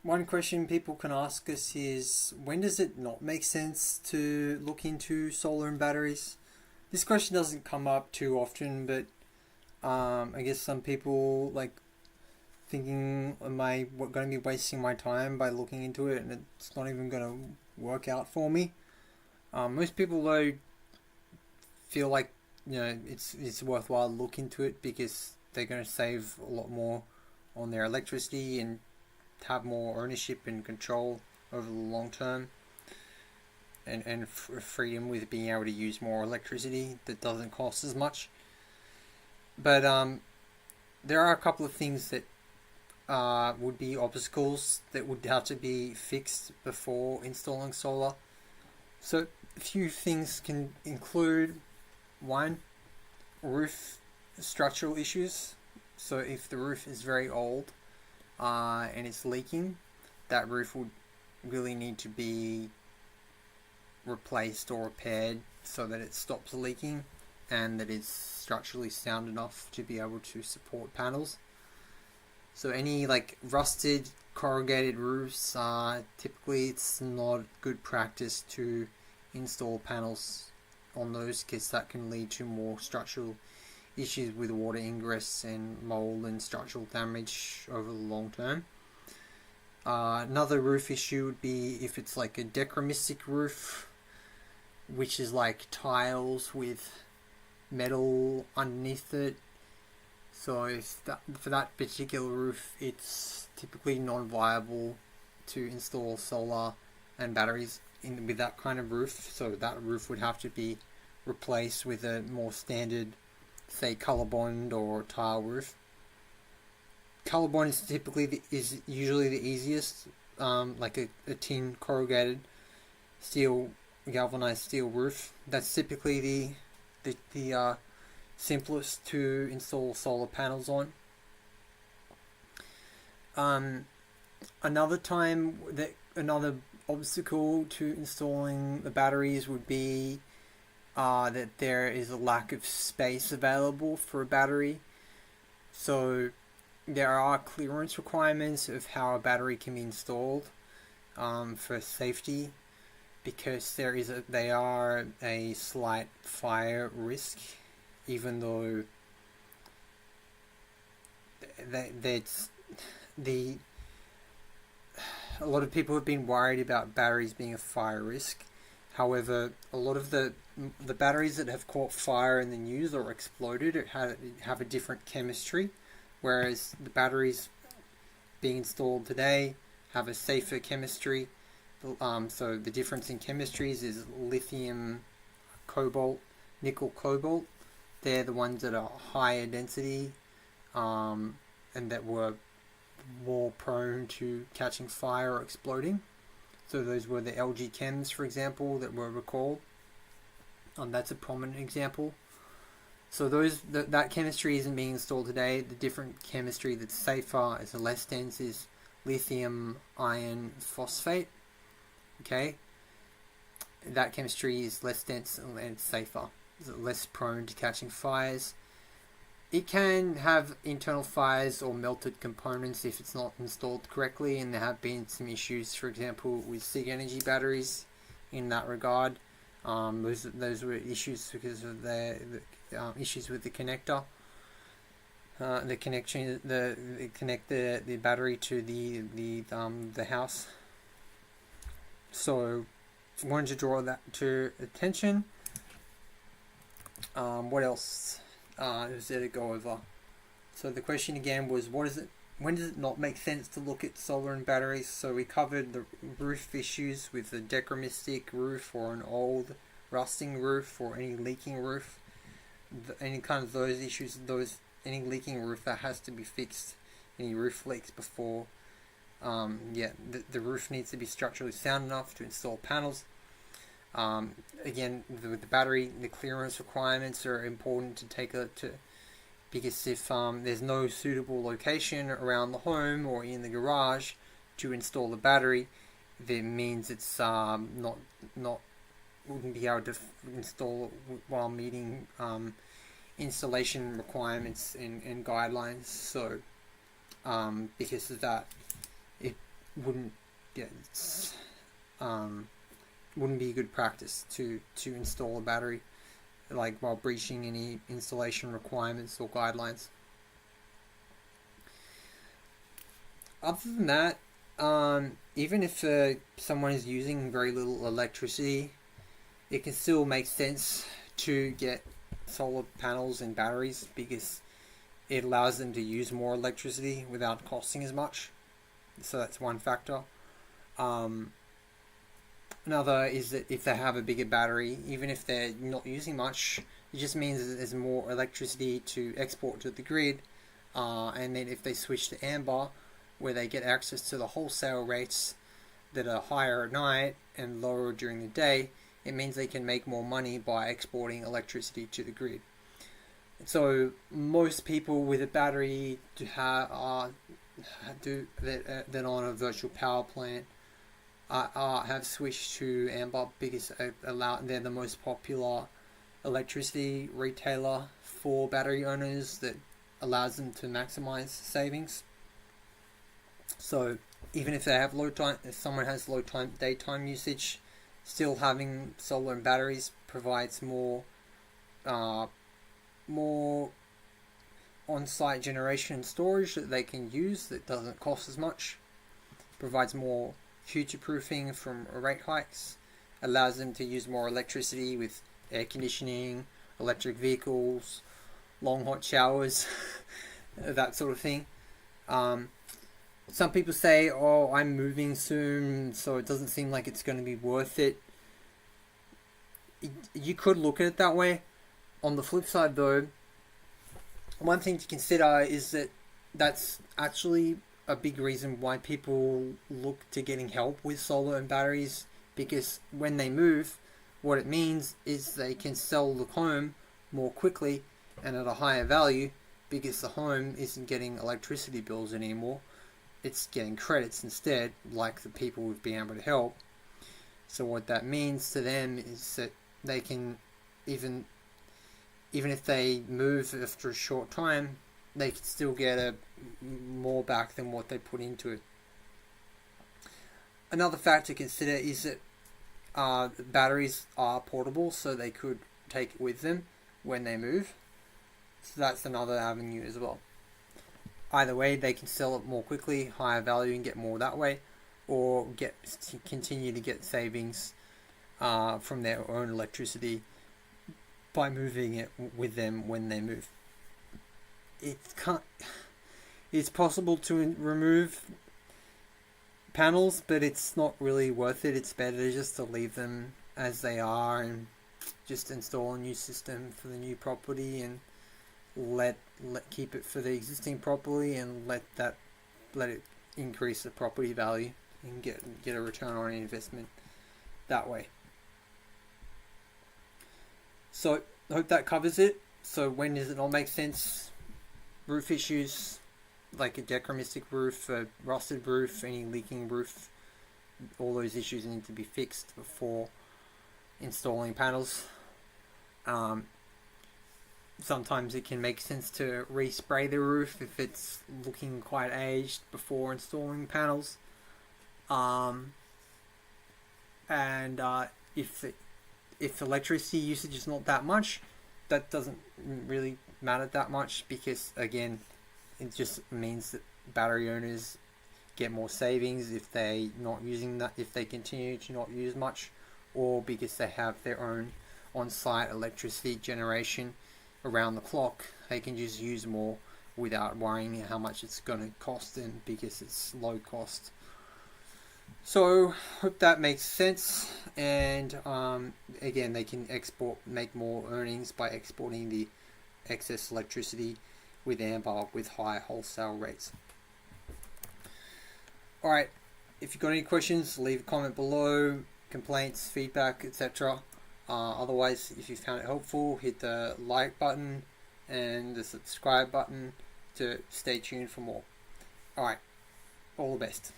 One question people can ask us is, when does it not make sense to look into solar and batteries? This question doesn't come up too often, but I guess some people like thinking, am I going to be wasting my time by looking into it and it's not even going to work out for me? Most people though feel like it's worthwhile to look into it because they're going to save a lot more on their electricity and have more ownership and control over the long term, and freedom with being able to use more electricity that doesn't cost as much. But there are a couple of things that would be obstacles that would have to be fixed before installing solar. So a few things can include: one, roof structural issues. So if the roof is very old and it's leaking, that roof would really need to be replaced or repaired so that it stops leaking and that it's structurally sound enough to be able to support panels. So any like rusted corrugated roofs, typically it's not good practice to install panels on those because that can lead to more structural issues with water ingress and mold and structural damage over the long term. Another roof issue would be if it's like a dichromatic roof, which is like tiles with metal underneath it. So if for that particular roof, it's typically non-viable to install solar and batteries with that kind of roof. So that roof would have to be replaced with a more standard, say, COLORBOND or tile roof. COLORBOND is usually the easiest, like a tin corrugated steel, galvanized steel roof. That's typically the simplest to install solar panels on. Another obstacle to installing the batteries would be that there is a lack of space available for a battery. So there are clearance requirements of how a battery can be installed for safety, because they are a slight fire risk, even though a lot of people have been worried about batteries being a fire risk. However, a lot of the batteries that have caught fire in the news or exploded have a different chemistry, whereas the batteries being installed today have a safer chemistry. So the difference in chemistries is lithium, cobalt, nickel, cobalt. They're the ones that are higher density and that were more prone to catching fire or exploding. So those were the LG Chems, for example, that were recalled. That's a prominent example. So that chemistry isn't being installed today. The different chemistry that's safer, is less dense, is lithium iron phosphate. Okay, that chemistry is less dense and it's safer. It's less prone to catching fires. It can have internal fires or melted components if it's not installed correctly, and there have been some issues, for example, with SIG Energy batteries in that regard. Those were issues because of the issues with the connector. The connection, connect the battery to the house. So, wanted to draw that to attention. What else is there to go over? So the question again was, when does it not make sense to look at solar and batteries? So we covered the roof issues with the dichromatic roof or an old rusting roof or any leaking roof. Any kind of those issues, any leaking roof that has to be fixed, any roof leaks before. The roof needs to be structurally sound enough to install panels. Again, with the battery, the clearance requirements are important to because if there's no suitable location around the home or in the garage to install the battery, that means it's wouldn't be able to install while meeting installation requirements and guidelines. So because of that, wouldn't get wouldn't be a good practice to install a battery like while breaching any installation requirements or guidelines. Other than that, even if someone is using very little electricity, it can still make sense to get solar panels and batteries because it allows them to use more electricity without costing as much. So that's one factor. Another is that if they have a bigger battery, even if they're not using much, it just means that there's more electricity to export to the grid. And then if they switch to Amber, where they get access to the wholesale rates that are higher at night and lower during the day, it means they can make more money by exporting electricity to the grid. So most people with a battery that on a virtual power plant have switched to Amber because they're the most popular electricity retailer for battery owners that allows them to maximize savings. So even if they have if someone has low daytime usage, still having solar and batteries provides more on-site generation and storage that they can use that doesn't cost as much, provides more future-proofing from rate hikes, allows them to use more electricity with air conditioning, electric vehicles, long hot showers, that sort of thing. Some people say, oh, I'm moving soon, so it doesn't seem like it's going to be worth it. You could look at it that way. On the flip side, though, one thing to consider is that that's actually a big reason why people look to getting help with solar and batteries, because when they move, what it means is they can sell the home more quickly and at a higher value because the home isn't getting electricity bills anymore. It's getting credits instead, like the people we've been able to help. So what that means to them is that they can, even if they move after a short time, they can still get more back than what they put into it. Another factor to consider is that batteries are portable, so they could take it with them when they move. So that's another avenue as well. Either way, they can sell it more quickly, higher value, and get more that way, or continue to get savings from their own electricity by moving it with them when they move. It's possible to remove panels, but it's not really worth it. It's better just to leave them as they are and just install a new system for the new property and let keep it for the existing property and let it increase the property value and get a return on investment that way. So I hope that covers it. So when does it not make sense? Roof issues like a dichromatic roof, a rusted roof, any leaking roof, all those issues need to be fixed before installing panels. Sometimes it can make sense to respray the roof if it's looking quite aged before installing panels. If electricity usage is not that much, that doesn't really matter that much because, again, it just means that battery owners get more savings if they continue to not use much, or because they have their own on-site electricity generation around the clock. They can just use more without worrying how much it's going to cost them because it's low cost. So hope that makes sense, and again, they can make more earnings by exporting the excess electricity with Amber with high wholesale rates. Alright, if you've got any questions, leave a comment below, complaints, feedback, etc. Otherwise, if you found it helpful, hit the like button and the subscribe button to stay tuned for more. Alright, all the best.